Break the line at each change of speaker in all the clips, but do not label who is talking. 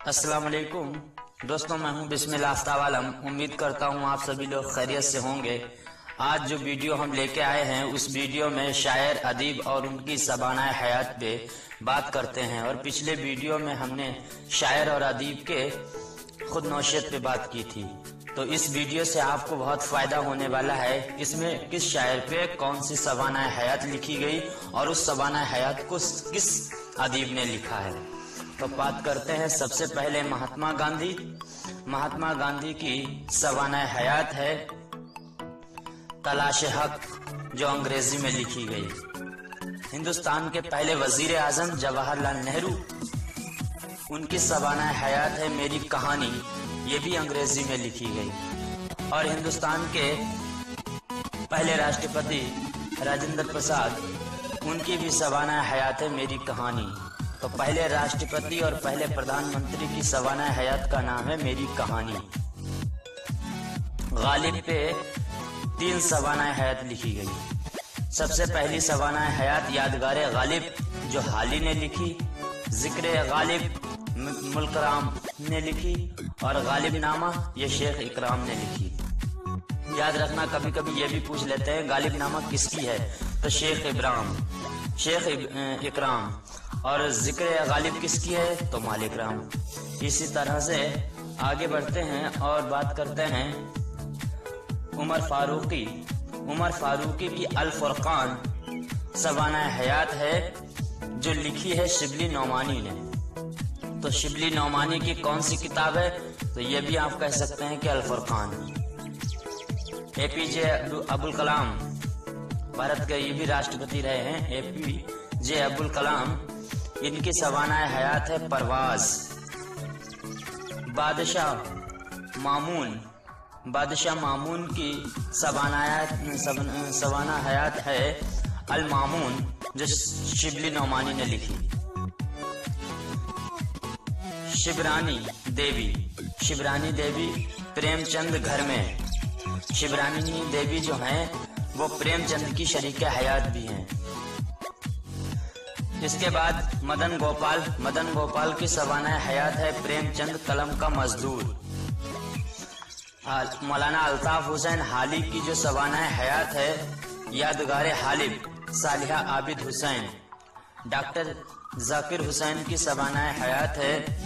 अस्सलाम वालेकुम दोस्तों, मैं हूं बिस्मिल्लाह आफ्ताब आलम। उम्मीद करता हूं आप सभी लोग खैरियत से होंगे। आज जो वीडियो हम लेके आए हैं उस वीडियो में शायर, अदीब और उनकी सबानाए हयात पे बात करते हैं। और पिछले वीडियो में हमने शायर और अदीब के खुद नौशियत पे बात की थी, तो इस वीडियो से आपको बहुत फायदा होने वाला है। इसमें किस शायर पे कौन सी सबानाए हयात लिखी गई और उस सबानाए हयात को किस अदीब ने लिखा है। तो बात करते हैं सबसे पहले महात्मा गांधी। महात्मा गांधी की सबानाए हयात है तलाश हक, जो अंग्रेजी में लिखी गई। हिंदुस्तान के पहले वजीर आजम जवाहरलाल नेहरू, उनकी सबानाए हयात है मेरी कहानी, ये भी अंग्रेजी में लिखी गई। और हिंदुस्तान के पहले राष्ट्रपति राजेंद्र प्रसाद, उनकी भी सबानाए हयात है मेरी कहानी। तो पहले राष्ट्रपति और पहले प्रधानमंत्री की सबानाए हयात का नाम है मेरी कहानी। गालिब पे 3 सबानाए हयात लिखी गई। सबसे पहली सबानाए हयात यादगार गालिब, जो हाली ने लिखी। जिक्र गालिब मुल्क राम ने लिखी। और गालिब नामा ये शेख इकराम ने लिखी। याद रखना, कभी कभी ये भी पूछ लेते हैं गालिब नामा किसकी है, तो शेख इकराम। और जिक्र गालिब किसकी है, तो मालिक राम। इसी तरह से आगे बढ़ते हैं और बात करते हैं उमर फारूकी। उमर फारूकी की अल फुरकान सबानाए हयात है, जो लिखी है शिबली नौमानी ने। तो शिबली नौमानी की कौन सी किताब है, तो ये भी आप कह सकते हैं कि अल फुरकान। एपीजे अब्दुल कलाम, भारत के ये भी राष्ट्रपति रहे हैं, एपीजे अब्दुल कलाम, इनकी सबानाए हयात है परवाज। बादशाह मामून की सबाना हयात है अल मामून, जो शिबली नौमानी ने लिखी। शिवरानी देवी प्रेमचंद घर में। शिवरानी देवी जो हैं वो प्रेमचंद की शरीक हयात भी हैं। इसके बाद मदन गोपाल की सबानाए हयात है प्रेमचंद कलम का मजदूर। मौलाना अल्ताफ हुसैन हाली की जो सबानाए हयात है यादगार हालिब सालिहा आबिद हुसैन। डॉक्टर जाकिर हुसैन की सबानाए हयात है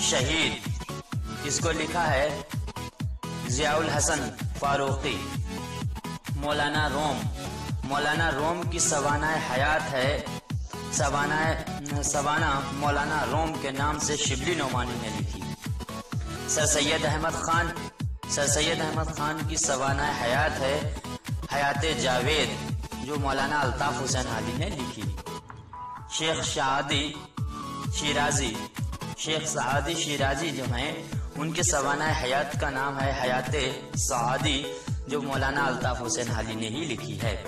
शहीद, इसको लिखा है जियाउल हसन फारूकी। मौलाना रोम की सबानाए हयात है सबाना मौलाना रोम के नाम से शिबली नौमानी ने लिखी। सर सैयद अहमद खान की सबानाए हयात है हयात जावेद, जो मौलाना अल्ताफ हुसैन हाली ने लिखी। शेख सादी शिराजी जो हैं, उनकी सबानाए हयात का नाम है हयात सादी, जो मौलाना अल्ताफ हुसैन हाली ने ही लिखी है।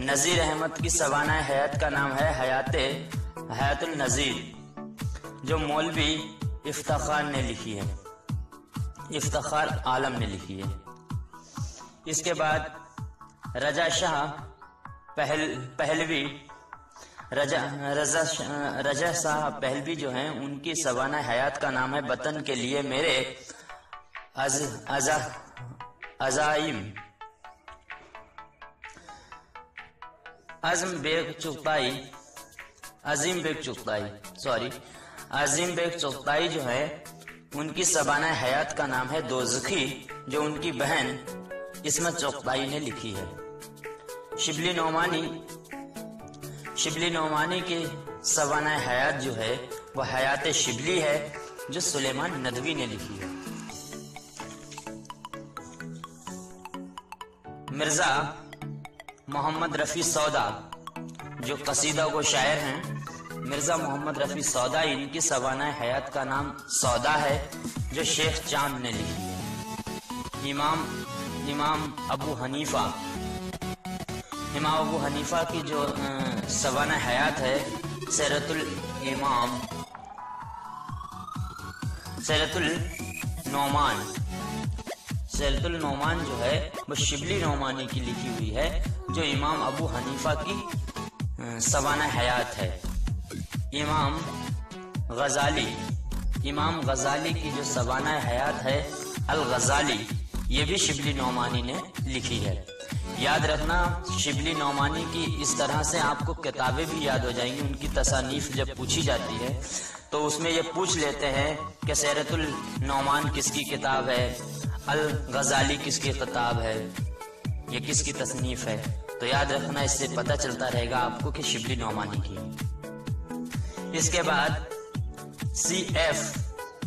नजीर अहमद की सबानाए हयात का नाम है हयातुल नजीर, जो मौलवी इफ्तिखार ने लिखी है, इफ्तिखार आलम ने लिखी है। इसके बाद रजा शाह पहलवी जो हैं, उनकी सबानाए हयात का नाम है वतन के लिए मेरे अज़ाइम। अजीम बेग चुगताई जो है, उनकी सबानाए हयात का नाम है दोज़खी, जो उनकी बहन इस्मत चुगताई ने लिखी है। शिबली नौमानी की सबानाए हयात जो है वह हयात शिबली है, जो सुलेमान नदवी ने लिखी है। मिर्जा मोहम्मद रफी सौदा, जो कसीदा को शायर हैं, मिर्जा मोहम्मद रफी सौदा, इनकी सबानाए हयात का नाम सौदा है, जो शेख चांद ने लिखी है। इमाम अबू हनीफा की जो सबानाए हयात है सैरतुल नौमान जो है वो शिबली नौमानी की लिखी हुई है, जो इमाम अबू हनीफा की सबानाए हयात है। इमाम गजाली, इमाम गजाली की जो सबाना हयात है अल गजाली, ये भी शिबली नौमानी ने लिखी है। याद रखना, शिबली नौमानी की इस तरह से आपको किताबें भी याद हो जाएंगी। उनकी तसानीफ जब पूछी जाती है तो उसमें ये पूछ लेते हैं कि सीरतुल नौमान किसकी किताब है, अल गजाली किसकी किताब है, ये किसकी तसनीफ है। तो याद रखना, इससे पता चलता रहेगा आपको कि शिबली नौमानी की। इसके बाद CF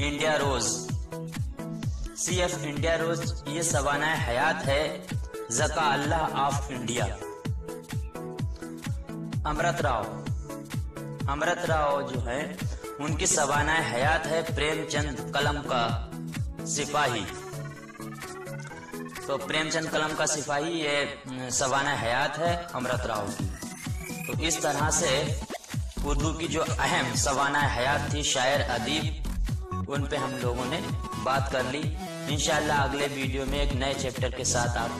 इंडिया रोज, CF इंडिया रोज ये सबाना हयात है ज़का अल्लाह ऑफ इंडिया। अमृत राव जो है उनकी सबाना हयात है प्रेमचंद कलम का सिपाही। तो प्रेमचंद कलम का सिपाही ये सबाना हयात है अमृत राव की। तो इस तरह से उर्दू की जो अहम सबाना हयात थी शायर अदीब, उन पे हम लोगों ने बात कर ली। इंशाअल्लाह अगले वीडियो में एक नए चैप्टर के साथ आप